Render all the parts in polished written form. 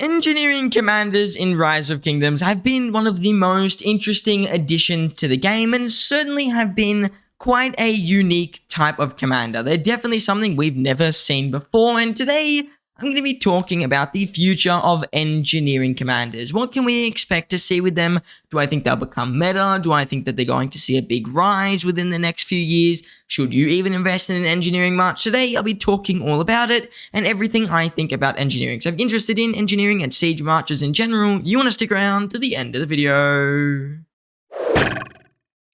Engineering commanders in Rise of Kingdoms have been one of the most interesting additions to the game and certainly have been quite a unique type of commander. They're definitely something we've never seen before, and today I'm going to be talking about the future of engineering commanders. What can we expect to see with them? Do I think they'll become meta? Do I think that they're going to see a big rise within the next few years? Should you even invest in an engineering march? Today, I'll be talking all about it and everything I think about engineering. So if you're interested in engineering and siege marches in general, you want to stick around to the end of the video.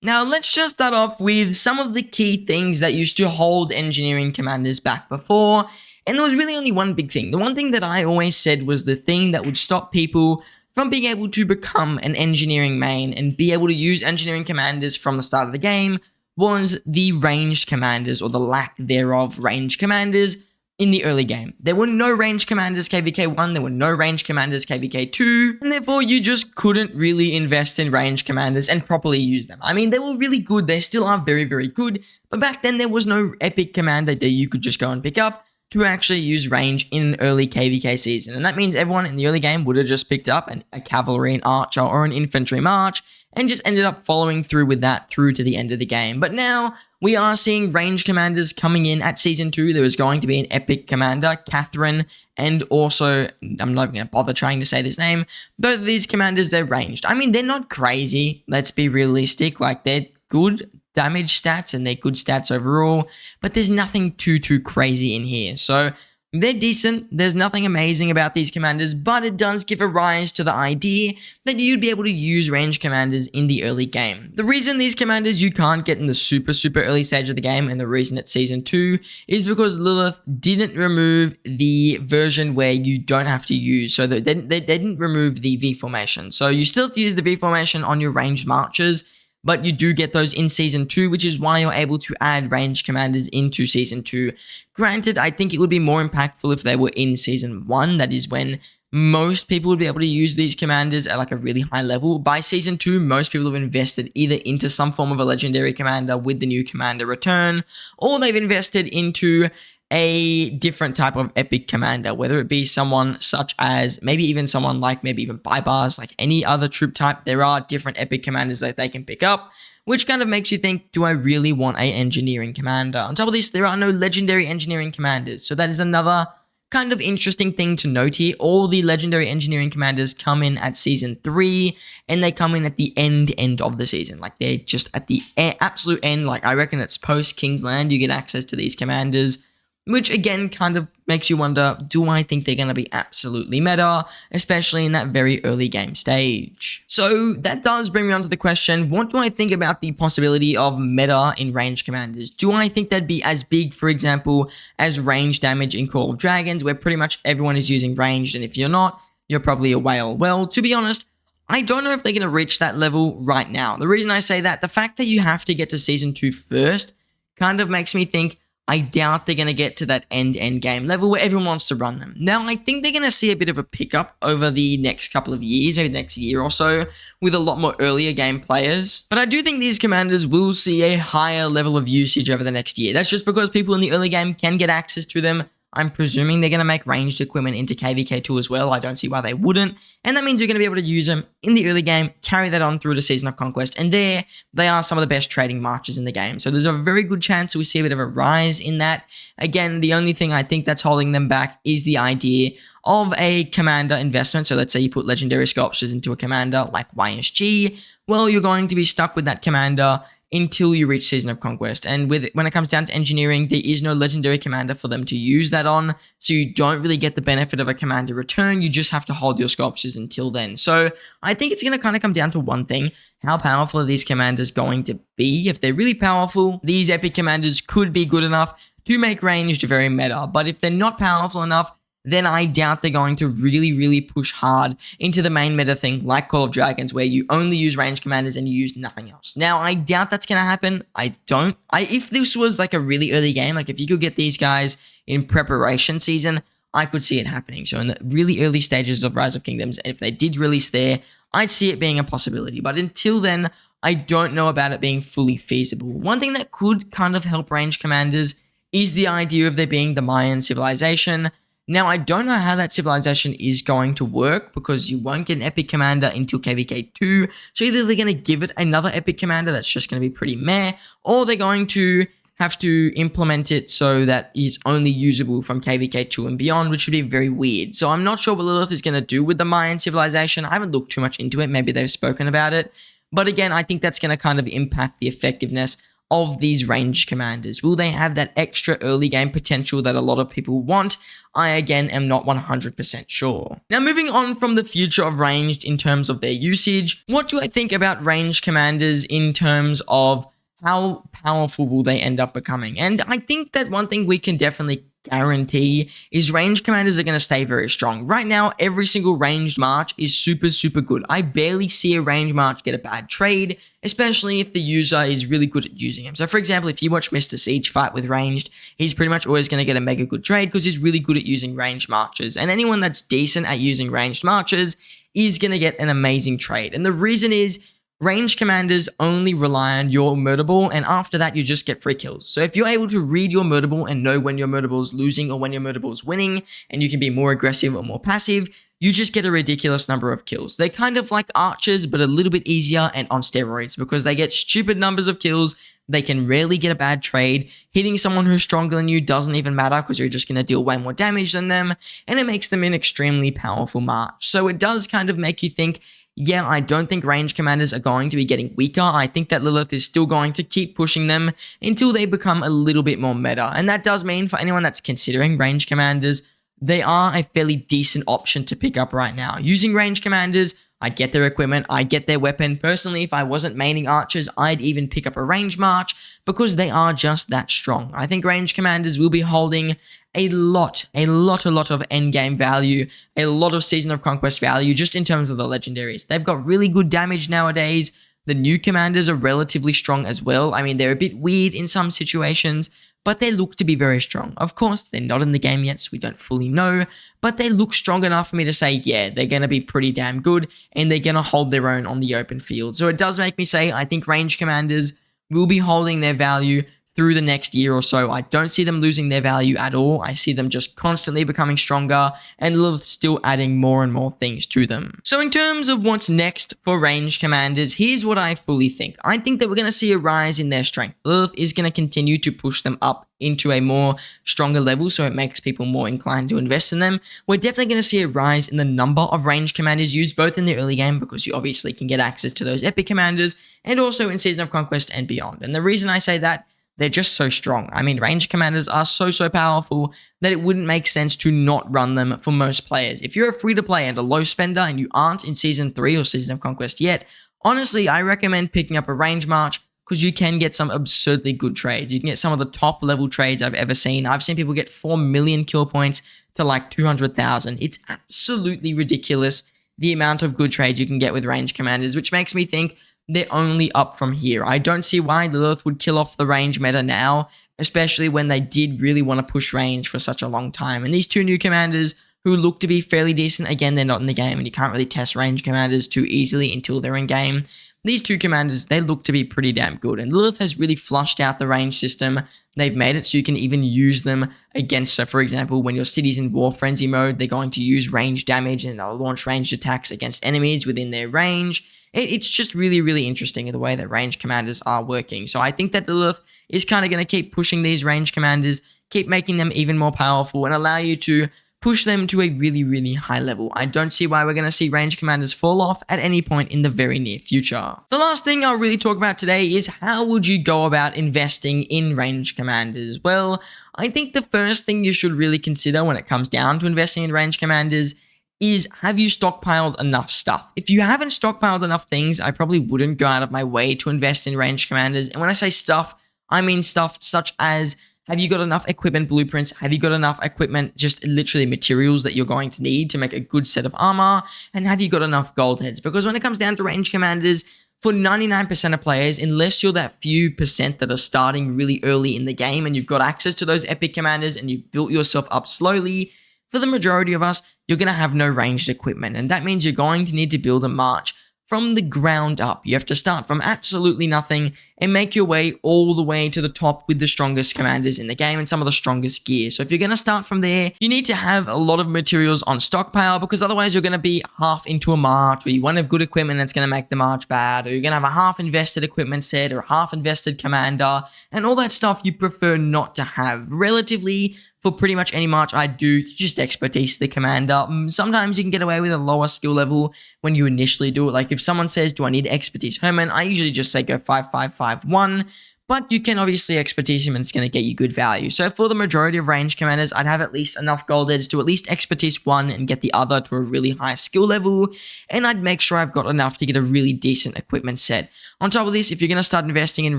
Now, let's just start off with some of the key things that used to hold engineering commanders back before. And there was really only one big thing. The one thing that I always said was the thing that would stop people from being able to become an engineering main and be able to use engineering commanders from the start of the game was the ranged commanders, or the lack thereof ranged commanders in the early game. There were no ranged commanders KVK 1, there were no ranged commanders KVK 2, and therefore you just couldn't really invest in ranged commanders and properly use them. I mean, they were really good, they still are very, very good, but back then there was no epic commander that you could just go and pick up to actually use range in an early KVK season. And that means everyone in the early game would have just picked up a cavalry, an archer, or an infantry march, and just ended up following through with that through to the end of the game. But now we are seeing range commanders coming in at Season 2. There is going to be an epic commander, Catherine, and also, I'm not going to bother trying to say this name, both of these commanders, they're ranged. I mean, they're not crazy, let's be realistic, like they're good damage stats and they're good stats overall, but there's nothing too crazy in here. So they're decent, there's nothing amazing about these commanders, but it does give a rise to the idea that you'd be able to use ranged commanders in the early game. The reason these commanders you can't get in the super early stage of the game, and the reason it's Season 2, is because Lilith didn't remove the version where you don't have to use, so they didn't remove the V formation. So you still have to use the V formation on your ranged marches, but you do get those in Season 2, which is why you're able to add ranged commanders into Season 2. Granted, I think it would be more impactful if they were in Season 1. That is when most people would be able to use these commanders at like a really high level. By Season 2, most people have invested either into some form of a legendary commander with the new commander return, or they've invested into a different type of epic commander, whether it be someone such as maybe even someone like maybe even Baibars, like any other troop type. There are different epic commanders that they can pick up, which kind of makes you think, do I really want an engineering commander? On top of this, there are no legendary engineering commanders, so that is another kind of interesting thing to note here. All the legendary engineering commanders come in at Season 3, and they come in at the end of the season. Like, they're just at the absolute end. Like, I reckon it's post Kingsland you get access to these commanders, which again kind of makes you wonder, do I think they're going to be absolutely meta, especially in that very early game stage? So that does bring me on to the question, what do I think about the possibility of meta in ranged commanders? Do I think that'd be as big, for example, as range damage in Call of Dragons, where pretty much everyone is using ranged, and if you're not, you're probably a whale? Well, to be honest, I don't know if they're going to reach that level right now. The reason I say that, the fact that you have to get to Season 2 first kind of makes me think, I doubt they're going to get to that end game level where everyone wants to run them. Now, I think they're going to see a bit of a pickup over the next couple of years, maybe the next year or so, with a lot more earlier game players. But I do think these commanders will see a higher level of usage over the next year. That's just because people in the early game can get access to them. I'm presuming they're going to make ranged equipment into KVK2 as well. I don't see why they wouldn't. And that means you're going to be able to use them in the early game, carry that on through to Season of Conquest. And there, they are some of the best trading marches in the game. So there's a very good chance we see a bit of a rise in that. Again, the only thing I think that's holding them back is the idea of a commander investment. So let's say you put legendary sculptures into a commander like YSG. Well, you're going to be stuck with that commander until you reach Season of Conquest. And when it comes down to engineering, there is no legendary commander for them to use that on, so you don't really get the benefit of a commander return. You just have to hold your sculptures until then. So I think it's going to kind of come down to one thing: how powerful are these commanders going to be? If they're really powerful, these epic commanders could be good enough to make ranged very meta. But if they're not powerful enough, then I doubt they're going to really push hard into the main meta thing like Call of Dragons, where you only use ranged commanders and you use nothing else. Now, I doubt that's going to happen. If this was like a really early game, like if you could get these guys in preparation season, I could see it happening. So in the really early stages of Rise of Kingdoms, if they did release there, I'd see it being a possibility. But until then, I don't know about it being fully feasible. One thing that could kind of help ranged commanders is the idea of there being the Mayan civilization. Now, I don't know how that civilization is going to work because you won't get an epic commander until KVK 2. So either they're going to give it another epic commander that's just going to be pretty meh, or they're going to have to implement it so that it's only usable from KVK 2 and beyond, which would be very weird. So I'm not sure what Lilith is going to do with the Mayan civilization. I haven't looked too much into it. Maybe they've spoken about it. But again, I think that's going to kind of impact the effectiveness of these ranged commanders. Will they have that extra early game potential that a lot of people want? I again am not 100% sure. Now, moving on from the future of ranged in terms of their usage, what do I think about ranged commanders in terms of how powerful will they end up becoming? And I think that one thing we can definitely guarantee is ranged commanders are going to stay very strong. Right now, every single ranged march is super, super good. I barely see a ranged march get a bad trade, especially if the user is really good at using him. So for example, if you watch Mr. Siege fight with ranged, he's pretty much always going to get a mega good trade because he's really good at using ranged marches. And anyone that's decent at using ranged marches is going to get an amazing trade. And the reason is, ranged commanders only rely on your murderball, and after that, you just get free kills. So if you're able to read your murderball and know when your murderball is losing or when your murderball is winning, and you can be more aggressive or more passive, you just get a ridiculous number of kills. They're kind of like archers, but a little bit easier and on steroids because they get stupid numbers of kills. They can rarely get a bad trade. Hitting someone who's stronger than you doesn't even matter because you're just going to deal way more damage than them, and it makes them an extremely powerful march. So it does kind of make you think, yeah, I don't think ranged commanders are going to be getting weaker. I think that Lilith is still going to keep pushing them until they become a little bit more meta. And that does mean for anyone that's considering ranged commanders, they are a fairly decent option to pick up right now. Using ranged commanders, I'd get their equipment, I'd get their weapon. Personally, if I wasn't maining archers, I'd even pick up a ranged march because they are just that strong. I think ranged commanders will be holding a lot of endgame value, a lot of Season of Conquest value just in terms of the legendaries. They've got really good damage nowadays. The new commanders are relatively strong as well. I mean, they're a bit weird in some situations, but they look to be very strong. Of course, they're not in the game yet, so we don't fully know, but they look strong enough for me to say, yeah, they're going to be pretty damn good, and they're going to hold their own on the open field. So it does make me say, I think ranged commanders will be holding their value through the next year or so. I don't see them losing their value at all. I see them just constantly becoming stronger and Lilith still adding more and more things to them. So in terms of what's next for ranged commanders, here's what I fully think. I think that we're going to see a rise in their strength. Lilith is going to continue to push them up into a more stronger level, so it makes people more inclined to invest in them. We're definitely going to see a rise in the number of ranged commanders used, both in the early game, because you obviously can get access to those epic commanders, and also in Season of Conquest and beyond. And the reason I say that, they're just so strong. I mean, ranged commanders are so powerful that it wouldn't make sense to not run them for most players. If you're a free-to-play and a low spender and you aren't in Season 3 or Season of Conquest yet, honestly, I recommend picking up a range march because you can get some absurdly good trades. You can get some of the top level trades I've ever seen. I've seen people get 4 million kill points to like 200,000. It's absolutely ridiculous the amount of good trades you can get with ranged commanders, which makes me think they're only up from here. I don't see why Lilith would kill off the range meta now, especially when they did really want to push range for such a long time. And these two new commanders who look to be fairly decent, again, they're not in the game and you can't really test range commanders too easily until they're in game. These two commanders, they look to be pretty damn good. And Lilith has really flushed out the range system. They've made it so you can even use them against, so for example, when your city's in War Frenzy mode, they're going to use range damage and they'll launch ranged attacks against enemies within their range. It's just really interesting in the way that range commanders are working. So I think that Lilith is kind of going to keep pushing these range commanders, keep making them even more powerful, and allow you to push them to a really high level. I don't see why we're going to see range commanders fall off at any point in the very near future. The last thing I'll really talk about today is how would you go about investing in range commanders? Well, I think the first thing you should really consider when it comes down to investing in range commanders is, have you stockpiled enough stuff? If you haven't stockpiled enough things, I probably wouldn't go out of my way to invest in range commanders. And when I say stuff, I mean stuff such as, have you got enough equipment blueprints? Have you got enough equipment, just literally materials that you're going to need to make a good set of armor? And have you got enough gold heads? Because when it comes down to range commanders, for 99% of players, unless you're that few percent that are starting really early in the game and you've got access to those epic commanders and you've built yourself up slowly, for the majority of us, you're going to have no ranged equipment. And that means you're going to need to build a march from the ground up. You have to start from absolutely nothing and make your way all the way to the top with the strongest commanders in the game and some of the strongest gear. So if you're going to start from there, you need to have a lot of materials on stockpile, because otherwise you're going to be half into a march, or you won't have good equipment that's going to make the march bad, or you're going to have a half invested equipment set or a half invested commander, and all that stuff you prefer not to have. Relatively, for pretty much any march I do, you just expertise the commander. Sometimes you can get away with a lower skill level when you initially do it. Like if someone says, do I need expertise Herman? I usually just say go 5-5-5-1. But you can obviously expertise him and it's going to get you good value. So for the majority of range commanders, I'd have at least enough gold edge to at least expertise one and get the other to a really high skill level. And I'd make sure I've got enough to get a really decent equipment set. On top of this, if you're going to start investing in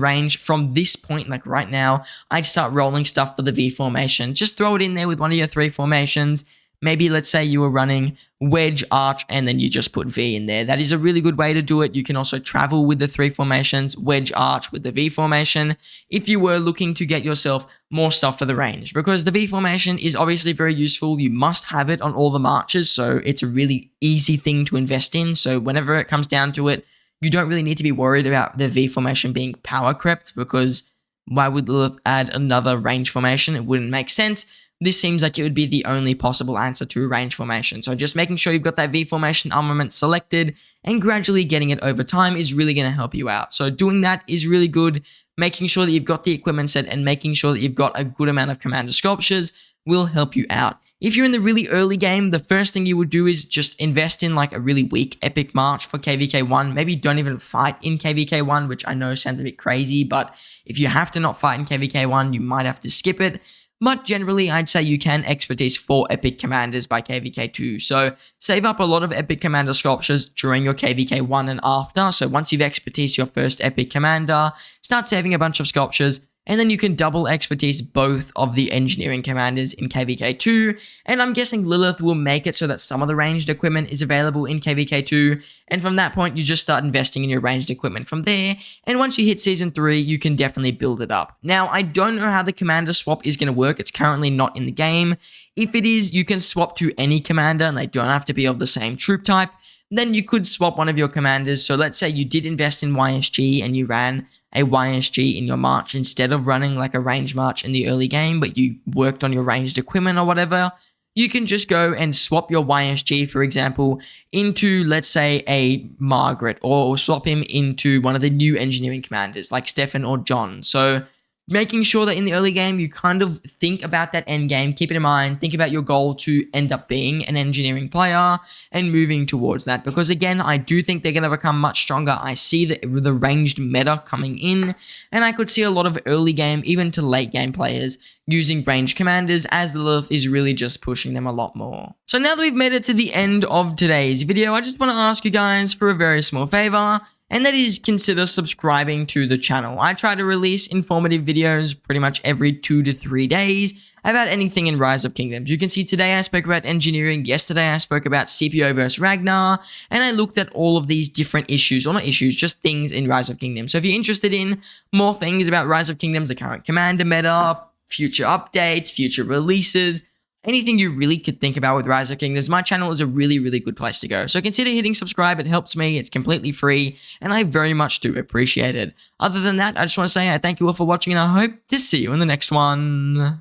range from this point, like right now, I'd start rolling stuff for the V formation. Just throw it in there with one of your 3 formations. Maybe let's say you were running wedge, arch, and then you just put V in there. That is a really good way to do it. You can also travel with the 3 formations, wedge, arch with the V formation, if you were looking to get yourself more stuff for the range, because the V formation is obviously very useful. You must have it on all the marches, so it's a really easy thing to invest in. So whenever it comes down to it, you don't really need to be worried about the V formation being power crept, because why would Lilith add another range formation? It wouldn't make sense. This seems like it would be the only possible answer to a range formation. So just making sure you've got that V formation armament selected and gradually getting it over time is really going to help you out. So doing that is really good. Making sure that you've got the equipment set and making sure that you've got a good amount of commander sculptures will help you out. If you're in the really early game, the first thing you would do is just invest in like a really weak epic march for KVK1. Maybe don't even fight in KVK1, which I know sounds a bit crazy, but if you have to not fight in KVK1, you might have to skip it. But generally, I'd say you can expertise 4 epic commanders by KVK2. So save up a lot of epic commander sculptures during your KVK1 and after. So once you've expertised your first epic commander, start saving a bunch of sculptures, and then you can double expertise both of the engineering commanders in KVK2, and I'm guessing Lilith will make it so that some of the ranged equipment is available in KVK2, and from that point, you just start investing in your ranged equipment from there, and once you hit Season 3, you can definitely build it up. Now, I don't know how the commander swap is going to work. It's currently not in the game. If it is, you can swap to any commander, and they don't have to be of the same troop type. Then you could swap one of your commanders. So let's say you did invest in YSG and you ran a YSG in your march instead of running like a range march in the early game, but you worked on your ranged equipment or whatever. You can just go and swap your YSG, for example, into, let's say, a Margaret, or swap him into one of the new engineering commanders like Stefan or John. So making sure that in the early game, you kind of think about that end game, keep it in mind, think about your goal to end up being an engineering player and moving towards that. Because again, I do think they're going to become much stronger. I see the ranged meta coming in, and I could see a lot of early game, even to late game players using ranged commanders, as Lilith is really just pushing them a lot more. So now that we've made it to the end of today's video, I just want to ask you guys for a very small favor, and that is consider subscribing to the channel. I try to release informative videos pretty much every 2 to 3 days about anything in Rise of Kingdoms. You can see today I spoke about engineering, yesterday I spoke about CPO versus Ragnar, and I looked at all of these different issues, or not issues, just things in Rise of Kingdoms. So if you're interested in more things about Rise of Kingdoms, the current commander meta, future updates, future releases, anything you really could think about with Rise of Kingdoms, my channel is a really, really good place to go. So consider hitting subscribe. It helps me. It's completely free, and I very much do appreciate it. Other than that, I just want to say I thank you all for watching, and I hope to see you in the next one.